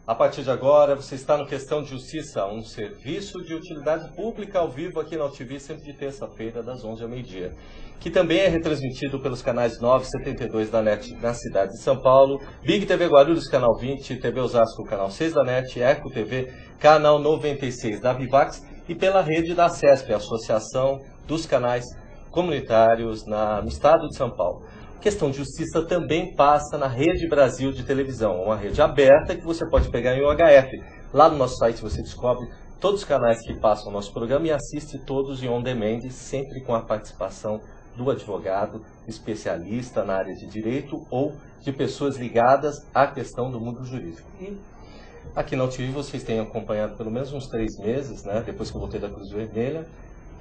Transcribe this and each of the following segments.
A partir de agora, você está no Questão de Justiça, um serviço de utilidade pública ao vivo aqui na UTV, sempre de terça-feira, das 11 ao meio-dia. Que também é retransmitido pelos canais 972 da NET na cidade de São Paulo, Big TV Guarulhos, canal 20, TV Osasco, canal 6 da NET, Eco TV, canal 96 da Vivax e pela rede da CESP, a Associação dos Canais Comunitários no estado de São Paulo. Questão de Justiça também passa na Rede Brasil de televisão, uma rede aberta que você pode pegar em UHF. Lá no nosso site você descobre todos os canais que passam o nosso programa e assiste todos em on demand, sempre com a participação do advogado especialista na área de direito ou de pessoas ligadas à questão do mundo jurídico. E aqui na UTV vocês têm acompanhado pelo menos uns 3 meses, né, depois que eu voltei da Cruz Vermelha,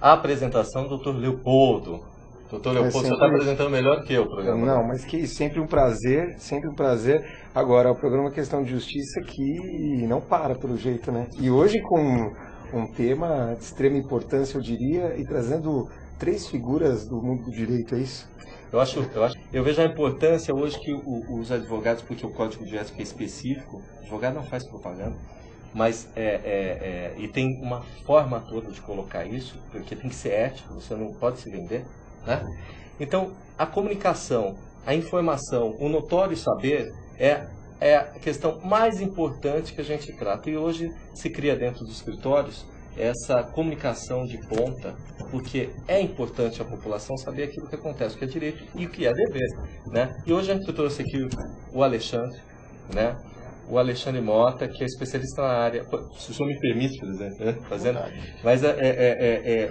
a apresentação do Dr. Leopoldo. Doutor Leopoldo, você está apresentando melhor que eu o programa. Não, mas que sempre um prazer, sempre um prazer. Agora, o programa Questão de Justiça que não para, pelo jeito, né? E hoje com um tema de extrema importância, eu diria, e trazendo 3 figuras do mundo do direito, é isso? Eu vejo a importância hoje que os advogados, porque o Código de Ética é específico, o advogado não faz propaganda, mas e tem uma forma toda de colocar isso, porque tem que ser ético, você não pode se vender. Né? Então, a comunicação, a informação, o notório saber é a questão mais importante que a gente trata. E hoje se cria dentro dos escritórios essa comunicação de ponta, porque é importante a população saber aquilo que acontece, o que é direito e o que é dever. Né? E hoje a gente trouxe aqui o Alexandre, né? O Alexandre Mota, que é especialista na área, se o senhor me permite, presidente, né?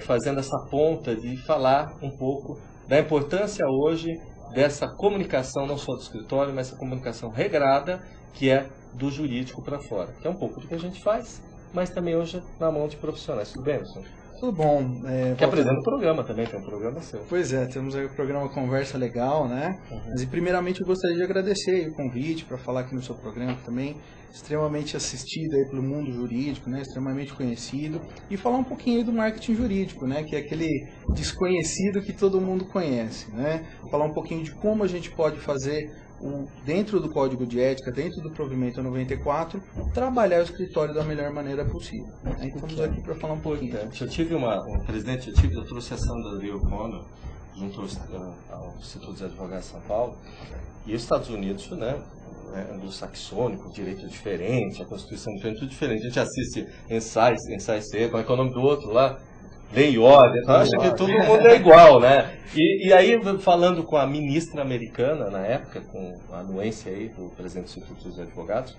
Fazendo essa ponta de falar um pouco da importância hoje dessa comunicação, não só do escritório, mas essa comunicação regrada, que é do jurídico para fora, que é um pouco do que a gente faz, mas também hoje na mão de profissionais. Tudo bem, Alexandre? Tudo bom. Que apresenta o programa também, tem um programa seu. Pois é, temos aí o programa Conversa Legal, né? Mas primeiramente eu gostaria de agradecer o convite para falar aqui no seu programa também, extremamente assistido aí pelo mundo jurídico, né? Extremamente conhecido, e falar um pouquinho aí do marketing jurídico, né? Que é aquele desconhecido que todo mundo conhece, né? Falar um pouquinho de como a gente pode fazer dentro do Código de Ética, dentro do Provimento 94, trabalhar o escritório da melhor maneira possível. Então, estamos aqui para falar um pouquinho. Eu tive eu trouxe a Sandra Lee O'Connor junto ao Instituto dos Advogados de São Paulo, e os Estados Unidos, né, anglo-saxônico, direito diferente, a Constituição diferente, tudo diferente. A gente assiste ensaios, como é que é o nome do outro lá? Lei e ordem, acha que todo mundo é igual, né? E aí, falando com a ministra americana, na época, com a anuência aí do presidente do Instituto dos Advogados,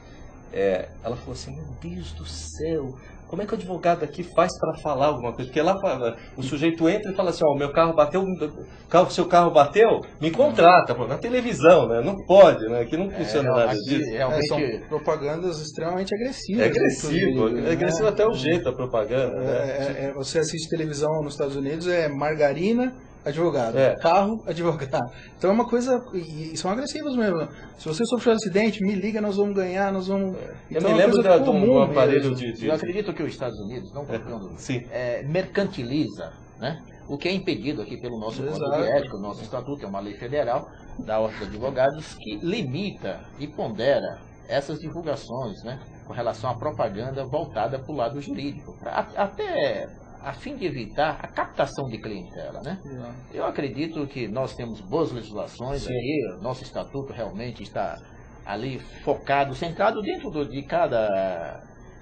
ela falou assim, meu Deus do céu, como é que o advogado aqui faz para falar alguma coisa? Porque lá o sujeito entra e fala assim, meu carro bateu, seu carro bateu, me contrata, na televisão, né? Não pode, né? Aqui não funciona nada disso. São propagandas extremamente agressivas. É agressivo até o jeito da propaganda. Né? Você assiste televisão nos Estados Unidos, margarina, advogado, carro, advogado. Então é uma coisa, e são agressivos mesmo. Se você sofreu um acidente, me liga, nós vamos ganhar, nós vamos... Então, eu me lembro de um aparelho Eu acredito que os Estados Unidos mercantiliza, né? O que é impedido aqui pelo nosso Código de Ética, o nosso estatuto, é uma lei federal da Ordem dos Advogados que limita e pondera essas divulgações, né? Com relação à propaganda voltada para o lado jurídico, até a fim de evitar a captação de clientela, né? Eu acredito que nós temos boas legislações aqui, nosso estatuto realmente está ali focado, centrado dentro de cada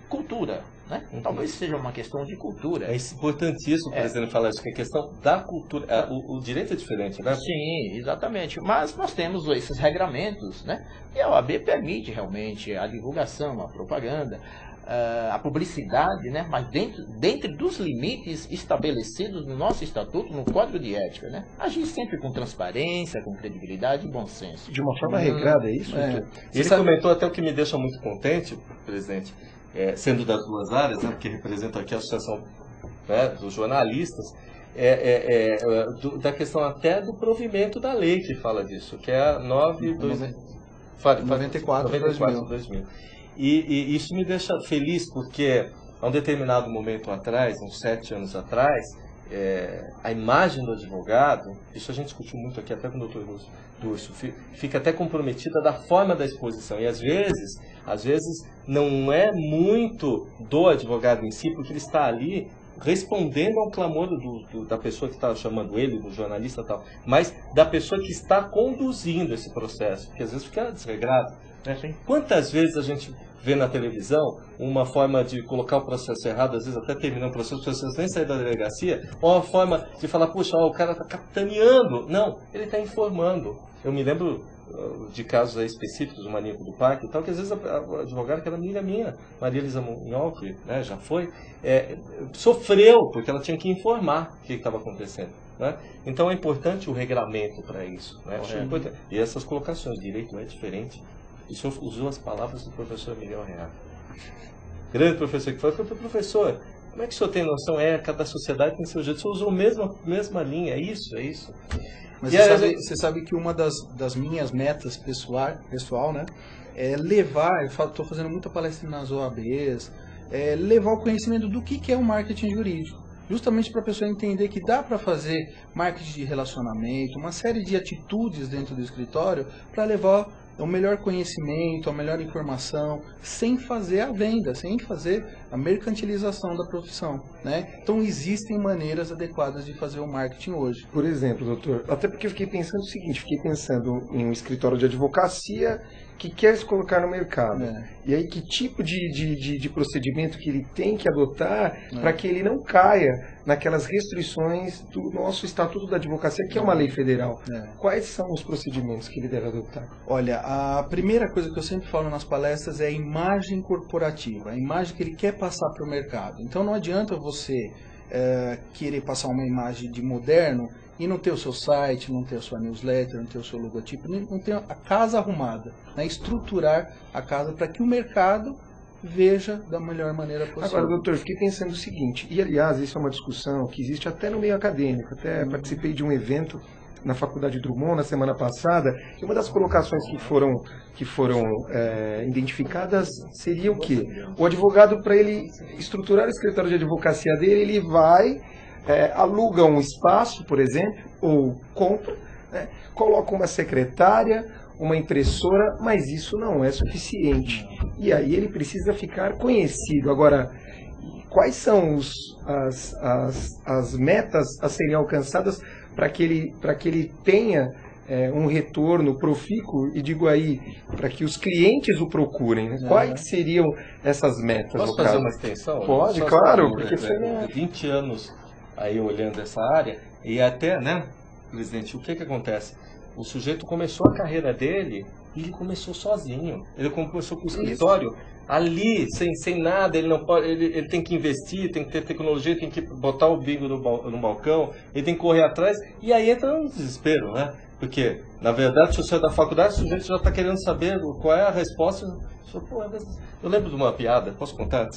cultura, né? Talvez seja uma questão de cultura. É importantíssimo, presidente, falar isso, que é a questão da cultura. O direito é diferente, né? Sim, exatamente. Mas nós temos esses regramentos, né? E a OAB permite realmente a divulgação, a propaganda, a publicidade, né? Mas dentro dos limites estabelecidos no nosso estatuto, no Código de Ética, né? Agir sempre com transparência, com credibilidade e bom senso. De uma forma regrada, é isso? Ele comentou até o que me deixa muito contente, presidente, sendo das duas áreas, né? Porque representa aqui a associação, né, dos jornalistas, da questão até do provimento da lei que fala disso, que é a 94/2000. E isso me deixa feliz, porque a um determinado momento atrás, uns 7 anos atrás, a imagem do advogado, isso a gente discutiu muito aqui até com o Dr. Durso, fica até comprometida da forma da exposição. E às vezes Às vezes não é muito do advogado em si, porque ele está ali respondendo ao clamor da pessoa que está chamando ele, do jornalista e tal, mas da pessoa que está conduzindo esse processo, porque às vezes fica desregrado. Né? Quantas vezes a gente vê na televisão uma forma de colocar o processo errado, às vezes até terminando o processo nem sair da delegacia, ou uma forma de falar, puxa, ó, o cara está capitaneando. Não, ele está informando. Eu me lembro de casos aí específicos, o maníaco do parque e tal, que às vezes a advogada, que era amiga minha, Maria Elisa Munhoz, né, já foi, sofreu, porque ela tinha que informar o que estava acontecendo. Né? Então é importante o regramento para isso. Né? E essas colocações, direito é diferente. O senhor usou as palavras do professor Miguel Reale. Grande professor que foi, professor, como é que o senhor tem noção? Cada sociedade tem seu jeito. O senhor usou a mesma linha, é isso, é isso. Mas você sabe que uma das minhas metas pessoal, né, é levar, eu estou fazendo muita palestra nas OABs, levar o conhecimento do que é o marketing jurídico. Justamente para a pessoa entender que dá para fazer marketing de relacionamento, uma série de atitudes dentro do escritório para levar o melhor conhecimento, a melhor informação, sem fazer a venda, sem fazer a mercantilização da profissão. Né? Então existem maneiras adequadas de fazer o marketing hoje. Por exemplo, doutor, até porque eu fiquei pensando o seguinte, fiquei pensando em um escritório de advocacia que quer se colocar no mercado. E aí que tipo de procedimento que ele tem que adotar para que ele não caia naquelas restrições do nosso Estatuto da Advocacia, que é uma lei federal. Quais são os procedimentos que ele deve adotar? Olha, a primeira coisa que eu sempre falo nas palestras é a imagem corporativa, a imagem que ele quer passar para o mercado. Então não adianta você querer passar uma imagem de moderno e não ter o seu site, não ter a sua newsletter, não ter o seu logotipo, não ter a casa arrumada, né? Estruturar a casa para que o mercado veja da melhor maneira possível. Agora, doutor, fiquei pensando o seguinte, e aliás, isso é uma discussão que existe até no meio acadêmico, até participei de um evento na Faculdade Drummond na semana passada, e uma das colocações que foram identificadas seria o quê? O advogado, para ele estruturar o escritório de advocacia dele, ele vai, aluga um espaço, por exemplo, ou compra, né, coloca uma secretária, uma impressora, mas isso não é suficiente. E aí ele precisa ficar conhecido. Agora, quais são as metas a serem alcançadas para que ele tenha um retorno profícuo, e digo aí, para que os clientes o procurem, né? Quais seriam essas metas? Posso fazer uma extensão? Pode, claro, porque você 20 anos aí olhando essa área, e até, né, presidente, o que acontece? O sujeito começou a carreira dele e ele começou sozinho. Ele começou com o escritório ali, sem nada, ele não pode, ele tem que investir, tem que ter tecnologia, tem que botar o bingo no balcão, ele tem que correr atrás, e aí entra um desespero, né? Porque, na verdade, se você é da faculdade, o sujeito já está querendo saber qual é a resposta. Eu lembro de uma piada, posso contar?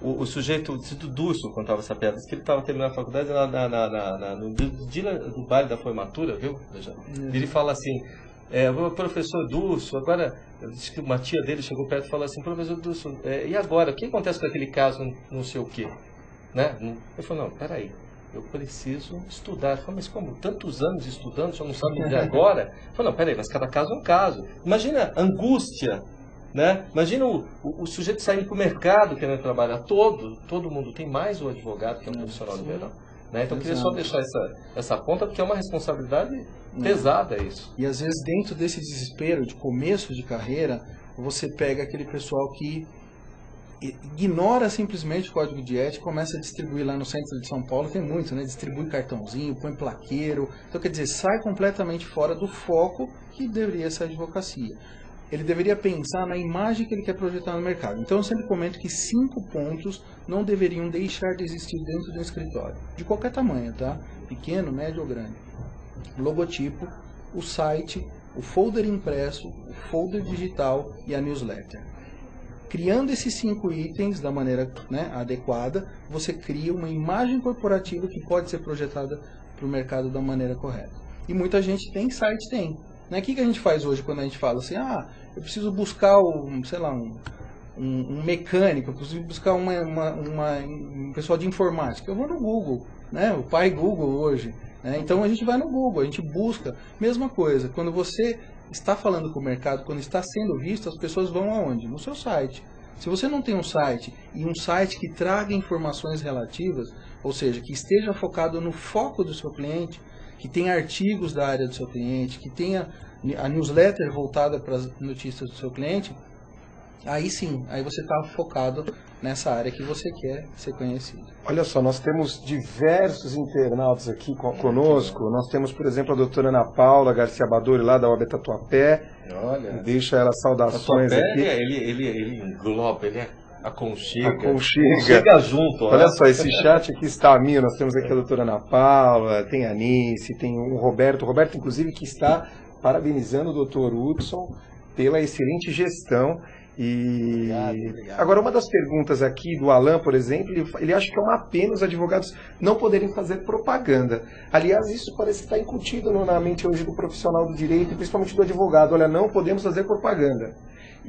O sujeito, o Durso contava essa piada, que ele estava terminando a faculdade no dia do baile da formatura, viu? Ele fala assim, o professor Durso, agora, diz que uma tia dele chegou perto e falou assim, professor Durso, e agora, o que acontece com aquele caso, não sei o quê? Né? Ele falou, não, peraí, eu preciso estudar. Eu falei, mas como? Tantos anos estudando, só não sabe de agora? Eu falei, não, peraí, mas cada caso é um caso. Imagina a angústia, né? Imagina o sujeito saindo para o mercado querendo trabalhar. Todo mundo tem, mais o advogado que é um profissional liberal. Né? Então eu queria só deixar essa ponta, porque é uma responsabilidade pesada isso. E às vezes dentro desse desespero de começo de carreira, você pega aquele pessoal que ignora simplesmente o código de ética, começa a distribuir lá no centro de São Paulo, tem muito, né? Distribui cartãozinho, põe plaqueiro. Então quer dizer, sai completamente fora do foco que deveria ser a advocacia. Ele deveria pensar na imagem que ele quer projetar no mercado. Então eu sempre comento que 5 pontos não deveriam deixar de existir dentro do escritório, de qualquer tamanho, tá? Pequeno, médio ou grande. Logotipo, o site, o folder impresso, o folder digital e a newsletter. Criando esses 5 itens da maneira, né, adequada, você cria uma imagem corporativa que pode ser projetada para o mercado da maneira correta. E muita gente tem site, tem. Né? O que a gente faz hoje quando a gente fala assim, eu preciso buscar um mecânico, eu preciso buscar um pessoal de informática. Eu vou no Google, né? O pai Google hoje. Né? Então a gente vai no Google, a gente busca. Mesma coisa, quando você está falando com o mercado, quando está sendo visto, as pessoas vão aonde? No seu site. Se você não tem um site, e um site que traga informações relativas, ou seja, que esteja focado no foco do seu cliente, que tenha artigos da área do seu cliente, que tenha a newsletter voltada para as notícias do seu cliente, aí sim, aí você está focado nessa área que você quer ser conhecido. Olha só, nós temos diversos internautas aqui conosco. Nós temos, por exemplo, a doutora Ana Paula Garcia Badori, lá da OAB Tatuapé. Olha, deixa ela saudações aqui. Ele engloba, ele aconchega. Chega junto. Olha só, esse chat aqui está a mim. Nós temos aqui a doutora Ana Paula, tem a Anice, tem o Roberto. O Roberto, inclusive, que está parabenizando o doutor Hudson pela excelente gestão. E Obrigado. Agora, uma das perguntas aqui do Alan, por exemplo, ele acha que é uma pena os advogados não poderem fazer propaganda. Aliás, isso parece estar incutido na mente hoje do profissional do direito, principalmente do advogado. Olha, não podemos fazer propaganda.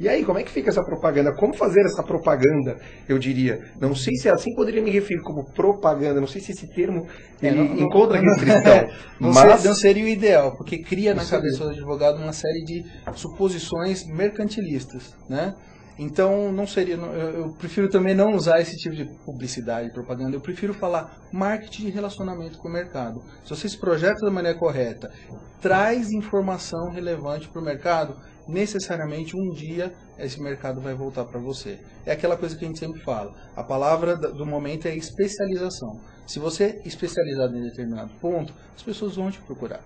E aí, como é que fica essa propaganda? Como fazer essa propaganda, eu diria? Não sei se assim poderia me referir como propaganda, não sei se esse termo ele encontra restrição. Mas não seria o ideal, porque cria na cabeça do advogado uma série de suposições mercantilistas, né? Então, não seria, eu prefiro também não usar esse tipo de publicidade, propaganda. Eu prefiro falar marketing de relacionamento com o mercado. Se você se projeta da maneira correta, traz informação relevante para o mercado, necessariamente um dia esse mercado vai voltar para você. É aquela coisa que a gente sempre fala. A palavra do momento é especialização. Se você é especializado em determinado ponto, as pessoas vão te procurar.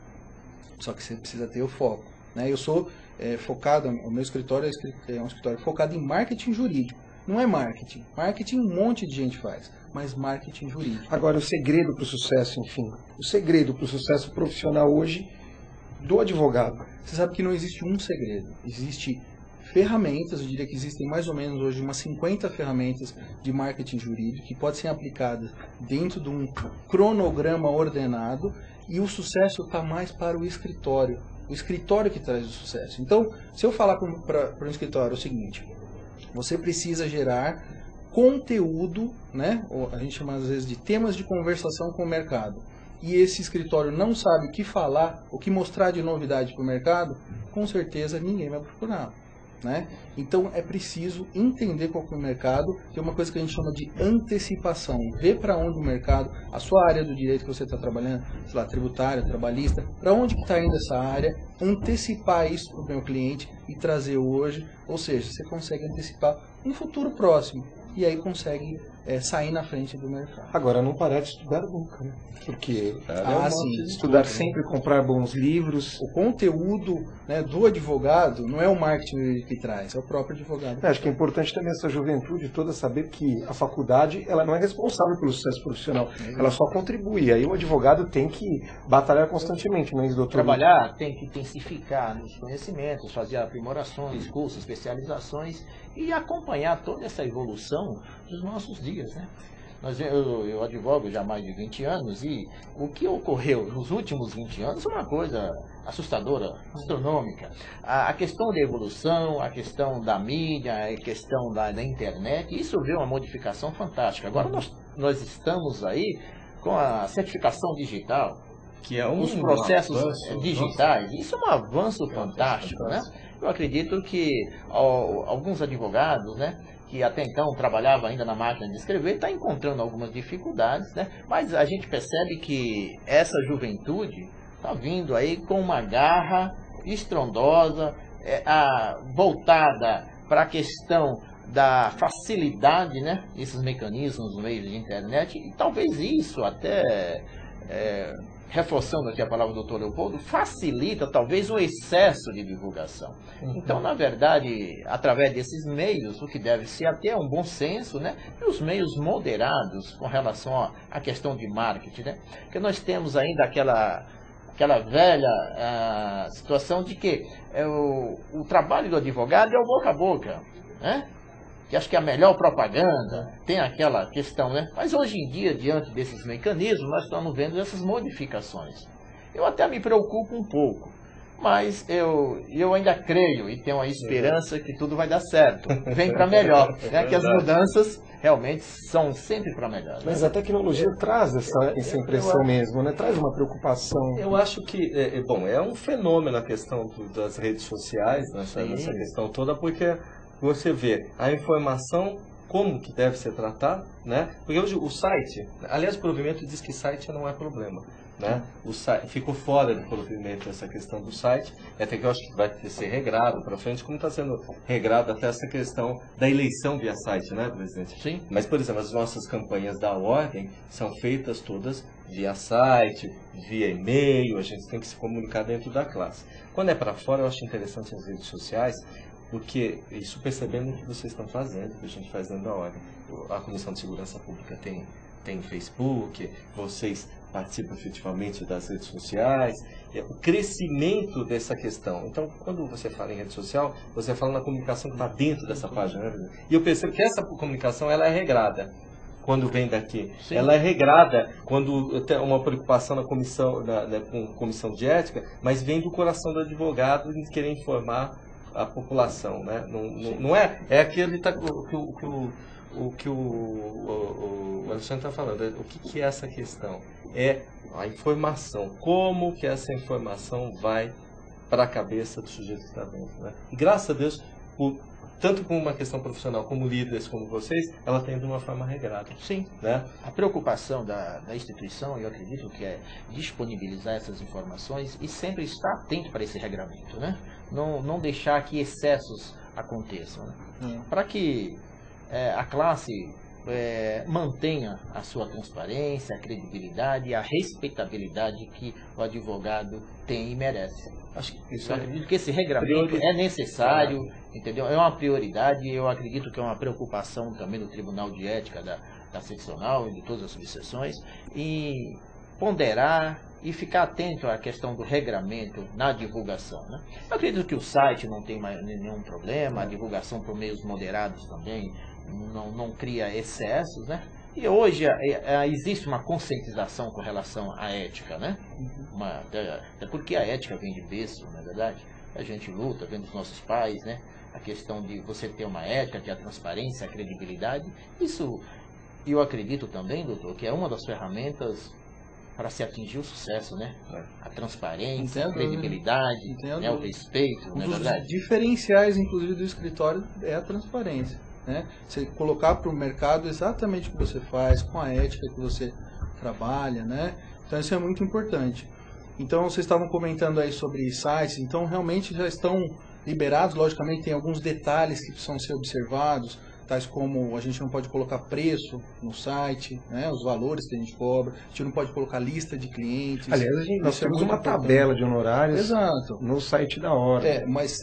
Só que você precisa ter o foco, né? Eu sou focado, o meu escritório é um escritório focado em marketing jurídico. Não é marketing. Marketing um monte de gente faz, mas marketing jurídico. Agora, o segredo para o sucesso, enfim, o segredo para o sucesso profissional hoje do advogado. Você sabe que não existe um segredo. Existe ferramentas, eu diria que existem mais ou menos hoje umas 50 ferramentas de marketing jurídico que podem ser aplicadas dentro de um cronograma ordenado, e o sucesso está mais para o escritório. O escritório que traz o sucesso. Então, se eu falar para um escritório o seguinte: você precisa gerar conteúdo, né? A gente chama às vezes de temas de conversação com o mercado, e esse escritório não sabe o que falar, o que mostrar de novidade para o mercado, com certeza ninguém vai procurar, né? Então é preciso entender qual é o mercado, que é uma coisa que a gente chama de antecipação. Ver para onde o mercado, a sua área do direito que você está trabalhando, sei lá, tributária, trabalhista, para onde está indo essa área, antecipar isso para o meu cliente e trazer hoje, ou seja, você consegue antecipar um futuro próximo e aí consegue sair na frente do mercado. Agora, não parar de estudar nunca, né? Porque sim, estudar sempre, comprar bons livros. O conteúdo, né, do advogado não é o marketing que traz, é o próprio advogado. Acho que é importante também essa juventude toda saber que a faculdade ela não é responsável pelo sucesso profissional, ela só contribui. Aí o advogado tem que batalhar constantemente, não é isso, doutor? Trabalhar, tem que intensificar nos conhecimentos, fazer aprimorações, cursos, especializações e acompanhar toda essa evolução dos nossos dias, né? Eu advogo já há mais de 20 anos e o que ocorreu nos últimos 20 anos é uma coisa assustadora, astronômica. A questão da evolução, a questão da mídia, a questão da internet, isso veio uma modificação fantástica. Agora nós estamos aí com a certificação digital, que é os processos digitais. Isso é um avanço fantástico, né? Eu acredito que alguns advogados, né, que até então trabalhavam ainda na máquina de escrever, está encontrando algumas dificuldades, né? Mas a gente percebe que essa juventude está vindo aí com uma garra estrondosa, voltada para a questão da facilidade, né? Esses mecanismos no meio de internet, e talvez isso até, reforçando aqui a palavra do doutor Leopoldo, facilita talvez o excesso de divulgação. Então, na verdade, através desses meios, o que deve ser até um bom senso, né? E os meios moderados com relação à questão de marketing, né? Porque nós temos ainda aquela velha situação de que o trabalho do advogado é o boca a boca, né? Que acho que é a melhor propaganda, tem aquela questão, né? Mas hoje em dia, diante desses mecanismos, nós estamos vendo essas modificações. Eu até me preocupo um pouco, mas eu ainda creio e tenho a esperança que tudo vai dar certo. Vem para melhor, né? Que as mudanças, realmente são sempre para melhor. Né? Mas a tecnologia traz essa impressão mesmo, né? Traz uma preocupação. Eu acho que, bom, é um fenômeno a questão das redes sociais, nessa questão toda, porque você vê a informação como que deve ser tratada, né? Porque hoje o site, aliás, o provimento diz que site não é problema, né? O site ficou fora do provimento essa questão do site, até que eu acho que vai ter que ser regrado para frente, como está sendo regrado até essa questão da eleição via site, né, presidente? Sim. Mas, por exemplo, as nossas campanhas da ordem são feitas todas via site, via e-mail, a gente tem que se comunicar dentro da classe. Quando é para fora, eu acho interessante as redes sociais, porque isso percebendo o que vocês estão fazendo, que a gente faz dentro da ordem. A Comissão de Segurança Pública tem Facebook, vocês participam efetivamente das redes sociais, o crescimento dessa questão. Então, quando você fala em rede social, você fala na comunicação que está dentro dessa página. Né? E eu percebo que essa comunicação ela é regrada quando vem daqui. Sim. Ela é regrada quando tem uma preocupação na comissão, com comissão de ética, mas vem do coração do advogado em querer informar a população, né? Não é aquele o que o Alexandre está falando. O que é essa questão? É a informação. Como que essa informação vai para a cabeça do sujeito que está dentro, né? E graças a Deus, tanto com uma questão profissional como líderes como vocês, ela tem de uma forma regrada. Sim. Né? A preocupação da instituição, eu acredito que é disponibilizar essas informações e sempre estar atento para esse regramento, né? Não deixar que excessos aconteçam. Né? Para que a classe mantenha a sua transparência, a credibilidade e a respeitabilidade que o advogado tem e merece. Eu acredito que esse regramento é necessário, entendeu? É uma prioridade, eu acredito que é uma preocupação também do Tribunal de Ética da seccional e de todas as subseções, e ponderar e ficar atento à questão do regramento na divulgação. Né? Eu acredito que o site não tem mais nenhum problema, a divulgação por meios moderados também não cria excessos, né? E hoje existe uma conscientização com relação à ética, né? Até porque a ética vem de berço, não é verdade? A gente luta, vem dos nossos pais, né? A questão de você ter uma ética, que é a transparência, a credibilidade. Isso, eu acredito também, doutor, que é uma das ferramentas para se atingir o sucesso, né? A transparência, a credibilidade, né? O respeito, não é verdade? Um dos diferenciais, inclusive, do escritório é a transparência. Né? Você colocar para o mercado exatamente o que você faz, com a ética que você trabalha, né? Então isso é muito importante. Então vocês estavam comentando aí sobre sites, então realmente já estão liberados, logicamente tem alguns detalhes que precisam ser observados, tais como a gente não pode colocar preço no site, né? Os valores que a gente cobra, a gente não pode colocar lista de clientes. Aliás, nós temos uma tabela de honorários. Exato. No site da ordem. Mas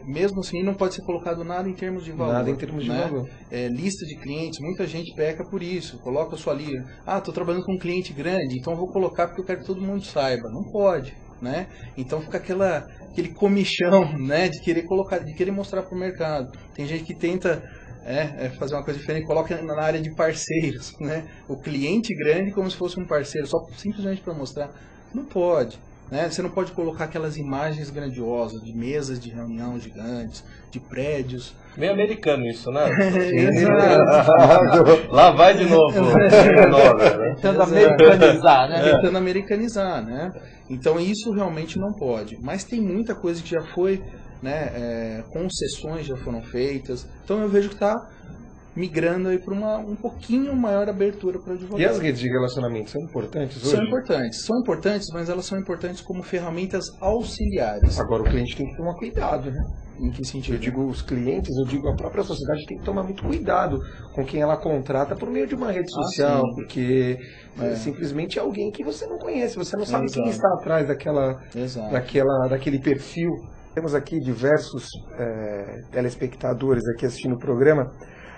mesmo assim não pode ser colocado nada em termos de valor. Nada em termos de valor. Lista de clientes, muita gente peca por isso, coloca a sua lista. Estou trabalhando com um cliente grande, então vou colocar porque eu quero que todo mundo saiba. Não pode. Né? Então fica aquele comichão, né? De querer colocar, de querer mostrar para o mercado. Tem gente que tenta fazer uma coisa diferente, coloca na área de parceiros, né? O cliente grande como se fosse um parceiro, só simplesmente para mostrar. Não pode, né? Você não pode colocar aquelas imagens grandiosas de mesas de reunião gigantes, de prédios. Meio americano isso, né? Exato. Lá vai de novo. Tentando americanizar, né? Tentando americanizar, né? Então isso realmente não pode. Mas tem muita coisa que já foi, né? Concessões já foram feitas. Então eu vejo que está migrando aí para um pouquinho maior abertura para o advogado. E as redes de relacionamento são importantes hoje? São importantes, mas elas são importantes como ferramentas auxiliares. Agora o cliente tem que tomar cuidado, né? Em que sentido? Eu digo os clientes, eu digo a própria sociedade tem que tomar muito cuidado com quem ela contrata por meio de uma rede social, porque simplesmente é alguém que você não conhece, você não sabe quem está atrás daquele perfil. Temos aqui diversos telespectadores aqui assistindo o programa.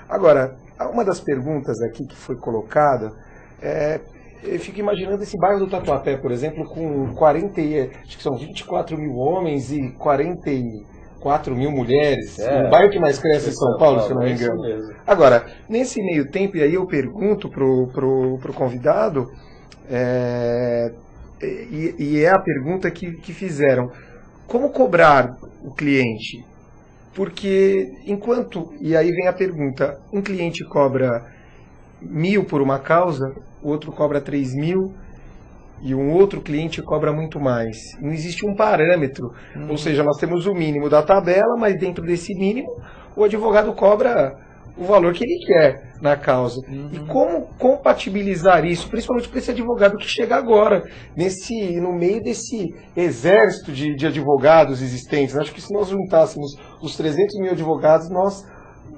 Agora, uma das perguntas aqui que foi colocada eu fico imaginando esse bairro do Tatuapé, por exemplo, com acho que são 24 mil homens e 44 mil mulheres, o bairro que mais cresce em São Paulo, se não me engano. Agora, nesse meio tempo, e aí eu pergunto pro convidado, e é a pergunta que fizeram, como cobrar o cliente Porque enquanto, e aí vem a pergunta, um cliente cobra 1.000 por uma causa, o outro cobra 3.000 e um outro cliente cobra muito mais. Não existe um parâmetro, ou seja, nós temos o mínimo da tabela, mas dentro desse mínimo o advogado cobra o valor que ele quer na causa. E como compatibilizar isso, principalmente para esse advogado que chega agora, no meio desse exército de advogados existentes. Acho que se nós juntássemos os 300 mil advogados, nós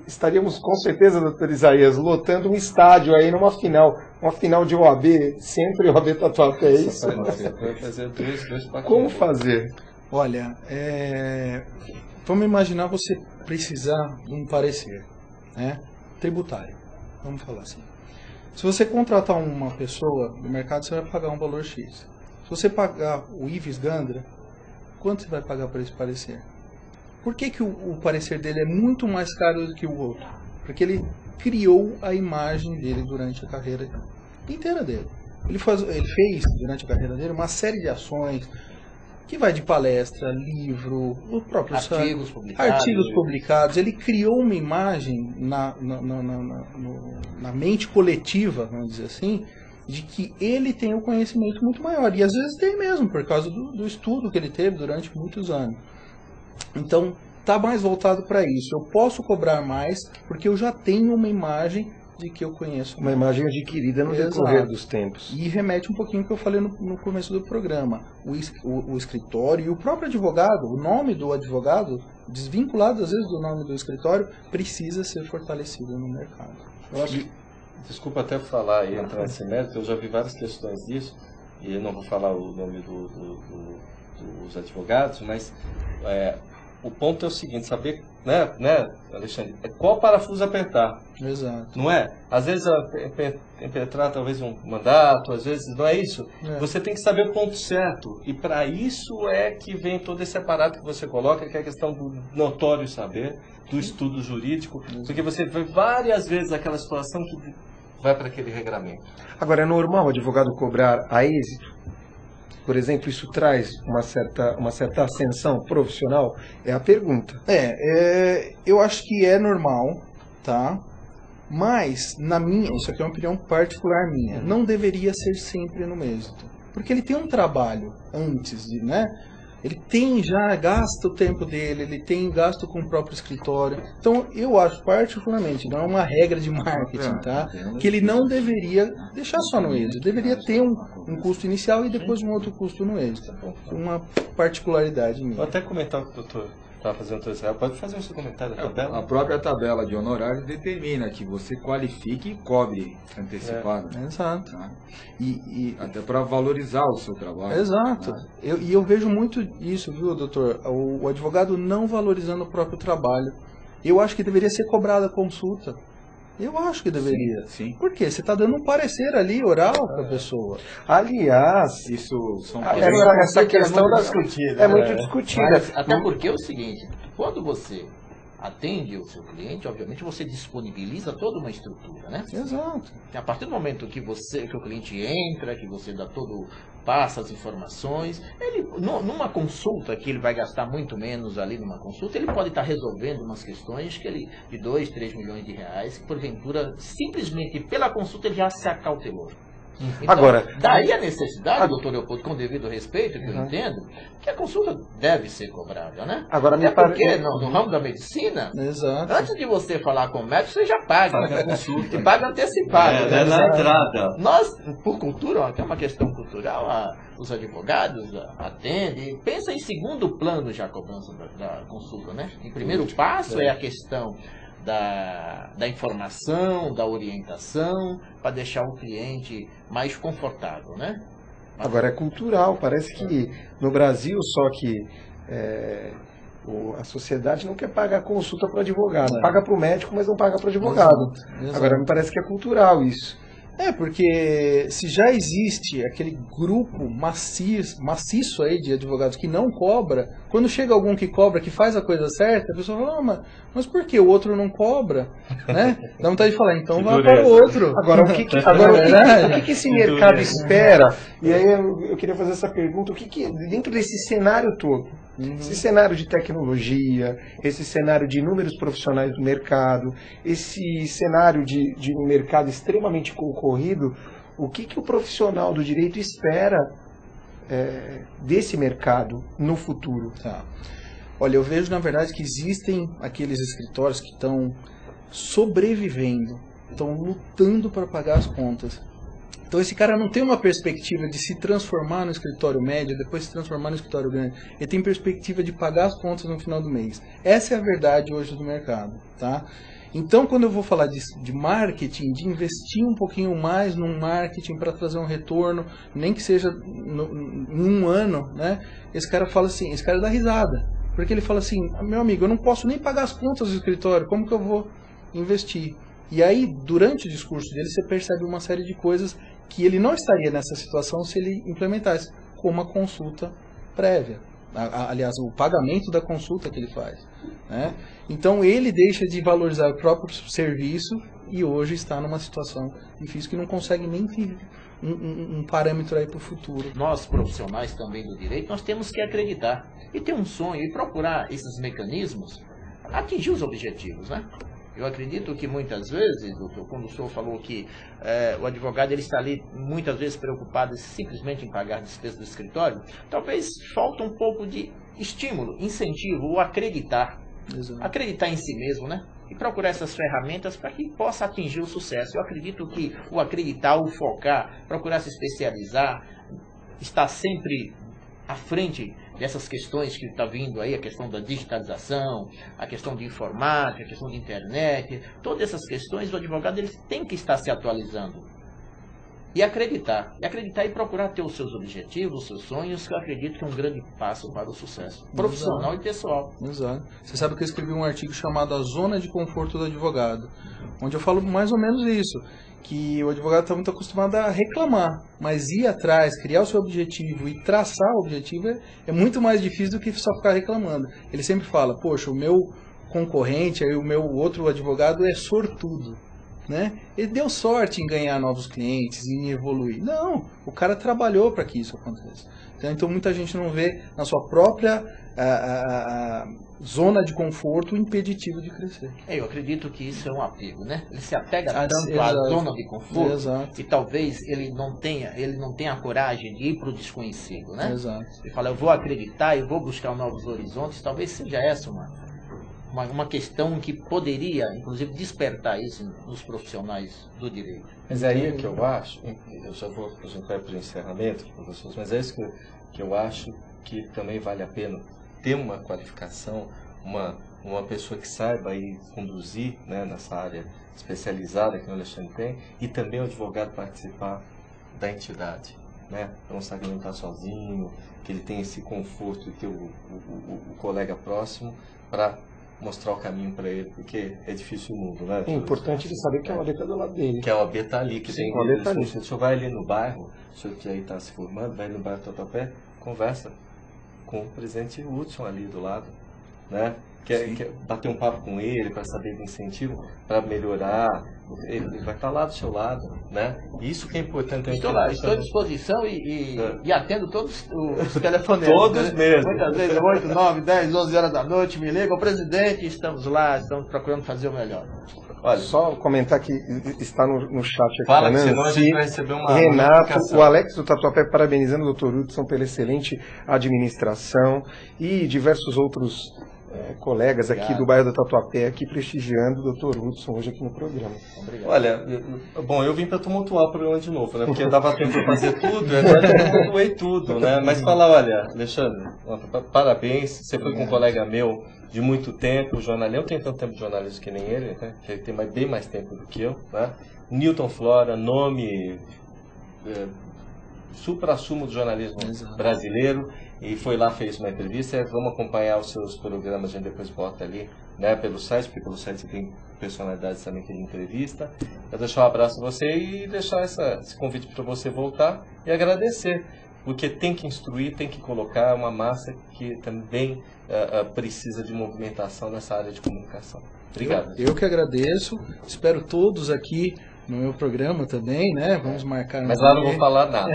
estaríamos com certeza, doutor Isaías, lotando um estádio aí numa final. Uma final de OAB, sempre OAB Tatuapé, é isso? Como fazer? Olha, vamos imaginar você precisar de um parecer, né, tributário, vamos falar assim. Se você contratar uma pessoa no mercado, você vai pagar um valor X. Se você pagar o Ives Gandra, quanto você vai pagar por esse parecer? Por que o parecer dele é muito mais caro do que o outro? Porque ele criou a imagem dele durante a carreira inteira dele. Ele fez, durante a carreira dele, uma série de ações, que vai de palestra, livro, o próprio artigos publicados. Ele criou uma imagem na mente coletiva, vamos dizer assim, de que ele tem um conhecimento muito maior. E às vezes tem mesmo, por causa do estudo que ele teve durante muitos anos. Então, está mais voltado para isso. Eu posso cobrar mais porque eu já tenho uma imagem de que eu conheço. Uma imagem adquirida no decorrer dos tempos. E remete um pouquinho ao que eu falei no começo do programa. O escritório e o próprio advogado, o nome do advogado, desvinculado às vezes do nome do escritório, precisa ser fortalecido no mercado. Eu acho que, desculpa até falar e entrar nesse mérito, eu já vi várias questões disso, e eu não vou falar o nome dos advogados, mas o ponto é o seguinte, saber, né, Alexandre, qual parafuso apertar. Exato. Não é? Às vezes impetrar talvez um mandato, às vezes não é isso. Você tem que saber o ponto certo. E para isso é que vem todo esse aparato que você coloca, que é a questão do notório saber, do estudo jurídico, porque você vê várias vezes aquela situação que vai para aquele regramento. Agora, é normal o advogado cobrar a êxito? Por exemplo, isso traz uma certa ascensão profissional? É a pergunta. Eu acho que é normal, tá? Mas, isso aqui é uma opinião particular minha, não deveria ser sempre no êxito. Porque ele tem um trabalho antes, né? Ele gasta o tempo dele, ele tem gasto com o próprio escritório. Então, eu acho particularmente, não é uma regra de marketing, tá? Que ele não deveria deixar só no êxito. Deveria ter um custo inicial e depois um outro custo no êxito. Uma particularidade minha. Vou até comentar o que o doutor estava fazendo o Israel. Pode fazer o seu comentário da tabela? A própria tabela de honorários determina que você qualifique e cobre antecipado. Exato. Tá? E até para valorizar o seu trabalho. Exato. Eu vejo muito isso, viu, doutor? O advogado não valorizando o próprio trabalho. Eu acho que deveria ser cobrada a consulta. Eu acho que deveria. Sim. Por quê? Você está dando um parecer ali, oral, para a pessoa. Aliás, isso são essa questão é muito discutida. Mas, até porque é o seguinte, quando você atende o seu cliente, obviamente você disponibiliza toda uma estrutura, né? Exato. A partir do momento que o cliente entra, que você passa as informações, numa consulta que ele vai gastar muito menos ali numa consulta, ele pode estar resolvendo umas questões de 2, 3 milhões de reais, que porventura, simplesmente pela consulta ele já se acautelou. Então, agora, daí a necessidade, doutor Leopoldo, com devido respeito, que eu entendo, que a consulta deve ser cobrada, né? Agora, até porque no ramo da medicina, exato, antes de você falar com o médico, você já paga a consulta e paga antecipado. Né? Na entrada. Nós, por cultura, que é uma questão cultural, os advogados atendem, pensa em segundo plano já a cobrança da consulta, né? Em primeiro passo é a questão da informação, da orientação, para deixar o cliente mais confortável, né? Agora é cultural, parece que no Brasil só que a sociedade não quer pagar consulta para o advogado, paga para o médico, mas não paga para o advogado. Exato. Agora me parece que é cultural isso. Porque se já existe aquele grupo maciço aí de advogados que não cobra, Quando chega algum que cobra, que faz a coisa certa, a pessoa fala, mas por que o outro não cobra? Né? Dá vontade de falar, então vai para o outro. Agora, o que esse mercado espera? E aí eu queria fazer essa pergunta, dentro desse cenário todo, esse cenário de tecnologia, esse cenário de inúmeros profissionais do mercado, esse cenário de um mercado extremamente concorrido, o que o profissional do direito espera desse mercado no futuro? Tá. Olha, eu vejo na verdade que existem aqueles escritórios que estão sobrevivendo, estão lutando para pagar as contas. Então esse cara não tem uma perspectiva de se transformar no escritório médio, depois se transformar no escritório grande. Ele tem perspectiva de pagar as contas no final do mês. Essa é a verdade hoje do mercado, tá? Então, quando eu vou falar de marketing, de investir um pouquinho mais no marketing para trazer um retorno, nem que seja em um ano, né? Esse cara fala assim, esse cara dá risada. Porque ele fala assim, meu amigo, eu não posso nem pagar as contas do escritório, como que eu vou investir? E aí, durante o discurso dele, você percebe uma série de coisas que ele não estaria nessa situação se ele implementasse, como a consulta prévia. Aliás, o pagamento da consulta que ele faz, né? Então ele deixa de valorizar o próprio serviço e hoje está numa situação difícil que não consegue nem ter um parâmetro aí para o futuro. Nós, profissionais também do direito, nós temos que acreditar e ter um sonho e procurar esses mecanismos, atingir os objetivos, né? Eu acredito que muitas vezes, doutor, quando o senhor falou que o advogado ele está ali muitas vezes preocupado simplesmente em pagar despesas do escritório, talvez falta um pouco de estímulo, incentivo ou acreditar. Exato. Acreditar em si mesmo, né? E procurar essas ferramentas para que possa atingir o sucesso. Eu acredito que o acreditar, o focar, procurar se especializar, estar sempre à frente dessas questões que está vindo aí, a questão da digitalização, a questão de informática, a questão de internet, todas essas questões, o advogado ele tem que estar se atualizando. E acreditar e procurar ter os seus objetivos, os seus sonhos, que eu acredito que é um grande passo para o sucesso profissional. Exato. E pessoal. Exato. Você sabe que eu escrevi um artigo chamado A Zona de Conforto do Advogado, onde eu falo mais ou menos isso, que o advogado está muito acostumado a reclamar, mas ir atrás, criar o seu objetivo e traçar o objetivo é muito mais difícil do que só ficar reclamando. Ele sempre fala, poxa, o meu concorrente, aí o meu outro advogado é sortudo, né? Ele deu sorte em ganhar novos clientes, em evoluir. Não, o cara trabalhou para que isso aconteça. Então muita gente não vê na sua própria zona de conforto o impeditivo de crescer. Eu acredito que isso é um apego, né? Ele se apega tanto à zona de conforto. Exato. E talvez ele não tenha a coragem de ir para o desconhecido, né? Exato. Ele fala, eu vou acreditar, eu vou buscar novos horizontes. Talvez seja essa uma questão que poderia, inclusive, despertar isso nos profissionais do direito. Mas é aí que eu acho, eu já vou para o encerramento, professores, mas é isso que eu acho que também vale a pena ter uma qualificação, uma pessoa que saiba aí conduzir, né, nessa área especializada que o Alexandre tem, e também o advogado participar da entidade, né? Não sabe que ele não está sozinho, que ele tem esse conforto de ter o colega próximo para mostrar o caminho para ele, porque é difícil o mundo, né? É importante ele saber que a OAB está do lado dele. Que a OAB está ali, que Sim, tem. Se o senhor vai ali no bairro, o senhor que aí está se formando, vai no bairro Tatuapé, conversa com o presidente Hudson ali do lado, né? Quer bater um papo com ele para saber do incentivo, para melhorar. Ele vai estar lá do seu lado, né? Isso que é importante. Estou lá, estou à disposição e atendo todos os telefonemas. Todos mesmo. Muitas vezes, 8, 9, 10, 11 horas da noite, me ligam, presidente, estamos lá, estamos procurando fazer o melhor. Olha, só comentar que está no chat aqui. Fala, que senão a gente vai receber uma Renato, o Alex do Tatuapé parabenizando o Dr. Hudson pela excelente administração e diversos outros colegas aqui do bairro do Tatuapé aqui prestigiando o Dr. Hudson hoje aqui no programa. Obrigado. Olha, eu vim para tumultuar o programa de novo, né? Porque dava tempo de fazer tudo, e agora eu tumultuei tudo, né? Mas falar, olha, Alexandre, parabéns, você foi com um colega meu de muito tempo, jornalista, eu não tenho tanto tempo de jornalismo que nem ele, né? Ele tem bem mais tempo do que eu, né? Newton Flora, nome supra-sumo do jornalismo brasileiro, e foi lá, fez uma entrevista. Vamos acompanhar os seus programas, a gente depois bota ali, né, pelo site, porque pelo site você tem personalidades também que ele entrevista. Eu deixar um abraço a você e deixar esse convite para você voltar e agradecer porque tem que instruir, tem que colocar uma massa que também precisa de movimentação nessa área de comunicação. Obrigado. Eu que agradeço, espero todos aqui no meu programa também, né? Vamos marcar. Mas lá não vou falar nada.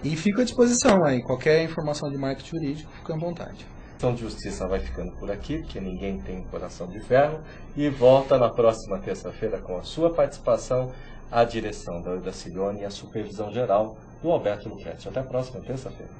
E fico à disposição aí, qualquer informação de marketing jurídico, fica à vontade. A Questão de Justiça vai ficando por aqui, porque ninguém tem coração de ferro, e volta na próxima terça-feira com a sua participação, a direção da Eudacilione e a supervisão geral do Alberto Luquete. Até a próxima terça-feira.